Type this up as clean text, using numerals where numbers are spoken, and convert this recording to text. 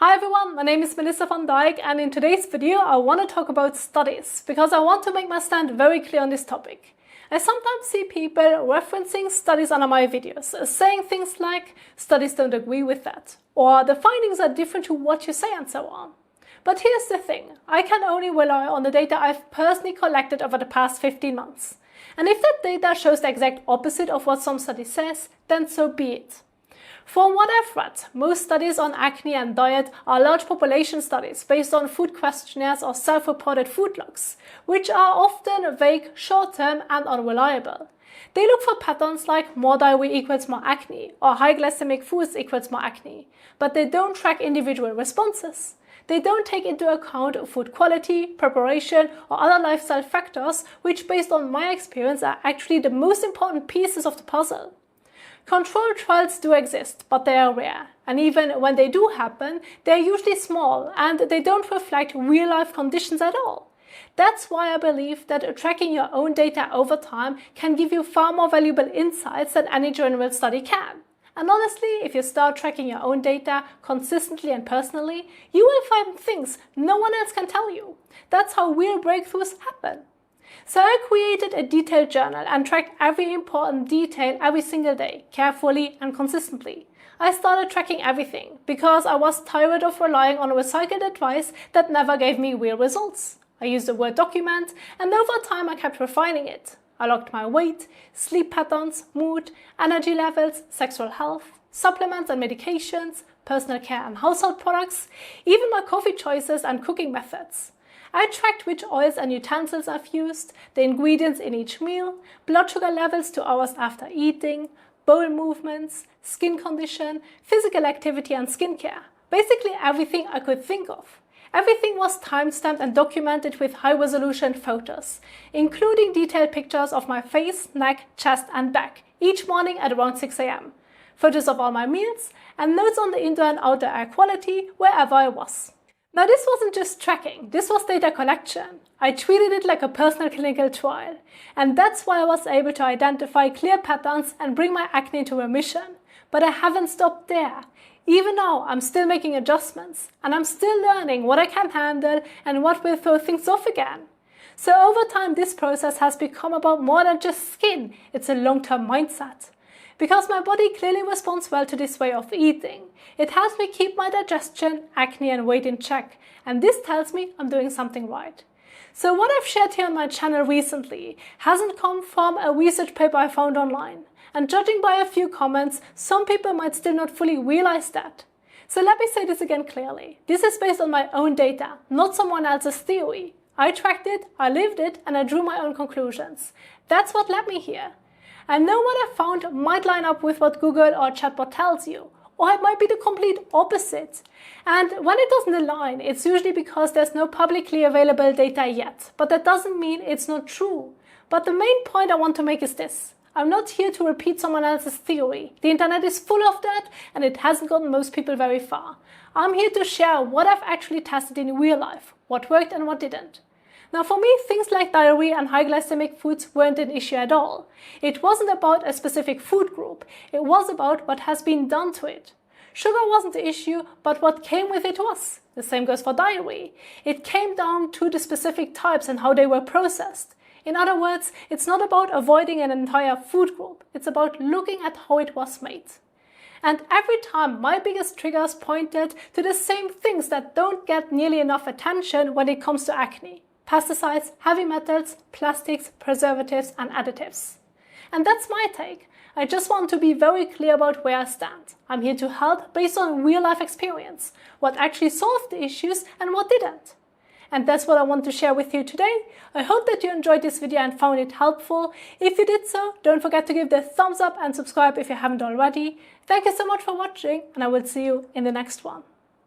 Hi everyone, my name is Melissa van Dijk, and in today's video I want to talk about studies because I want to make my stand very clear on this topic. I sometimes see people referencing studies under my videos, saying things like, studies don't agree with that, or the findings are different to what you say and so on. But here's the thing, I can only rely on the data I've personally collected over the past 15 months. And if that data shows the exact opposite of what some study says, then so be it. From what I've read, most studies on acne and diet are large population studies based on food questionnaires or self-reported food logs, which are often vague, short-term and unreliable. They look for patterns like more diarrhea equals more acne or high glycemic foods equals more acne, but they don't track individual responses. They don't take into account food quality, preparation or other lifestyle factors, which based on my experience are actually the most important pieces of the puzzle. Controlled trials do exist, but they are rare, and even when they do happen, they are usually small and they don't reflect real-life conditions at all. That's why I believe that tracking your own data over time can give you far more valuable insights than any general study can. And honestly, if you start tracking your own data consistently and personally, you will find things no one else can tell you. That's how real breakthroughs happen. So I created a detailed journal and tracked every important detail every single day, carefully and consistently. I started tracking everything because I was tired of relying on recycled advice that never gave me real results. I used a Word document and over time I kept refining it. I logged my weight, sleep patterns, mood, energy levels, sexual health, supplements and medications, personal care and household products, even my coffee choices and cooking methods. I tracked which oils and utensils I've used, the ingredients in each meal, blood sugar levels 2 hours after eating, bowel movements, skin condition, physical activity and skincare. Basically everything I could think of. Everything was timestamped and documented with high-resolution photos, including detailed pictures of my face, neck, chest and back, each morning at around 6 AM. Photos of all my meals and notes on the indoor and outdoor air quality wherever I was. Now this wasn't just tracking, this was data collection. I treated it like a personal clinical trial. And that's why I was able to identify clear patterns and bring my acne into remission. But I haven't stopped there. Even now, I'm still making adjustments. And I'm still learning what I can handle and what will throw things off again. So over time, this process has become about more than just skin. It's a long-term mindset. Because my body clearly responds well to this way of eating. It helps me keep my digestion, acne and weight in check, and this tells me I'm doing something right. So what I've shared here on my channel recently hasn't come from a research paper I found online, and judging by a few comments, some people might still not fully realize that. So let me say this again clearly. This is based on my own data, not someone else's theory. I tracked it, I lived it, and I drew my own conclusions. That's what led me here. I know what I found might line up with what Google or chatbot tells you, or it might be the complete opposite. And when it doesn't align, it's usually because there's no publicly available data yet, but that doesn't mean it's not true. But the main point I want to make is this. I'm not here to repeat someone else's theory. The internet is full of that and it hasn't gotten most people very far. I'm here to share what I've actually tested in real life, what worked and what didn't. Now for me, things like diarrhea and high glycemic foods weren't an issue at all. It wasn't about a specific food group, it was about what has been done to it. Sugar wasn't the issue, but what came with it was. The same goes for diarrhea. It came down to the specific types and how they were processed. In other words, it's not about avoiding an entire food group, it's about looking at how it was made. And every time my biggest triggers pointed to the same things that don't get nearly enough attention when it comes to acne. Pesticides, heavy metals, plastics, preservatives and additives. And that's my take. I just want to be very clear about where I stand. I'm here to help based on real life experience, what actually solved the issues and what didn't. And that's what I want to share with you today. I hope that you enjoyed this video and found it helpful. If you did so, don't forget to give the thumbs up and subscribe if you haven't already. Thank you so much for watching and I will see you in the next one.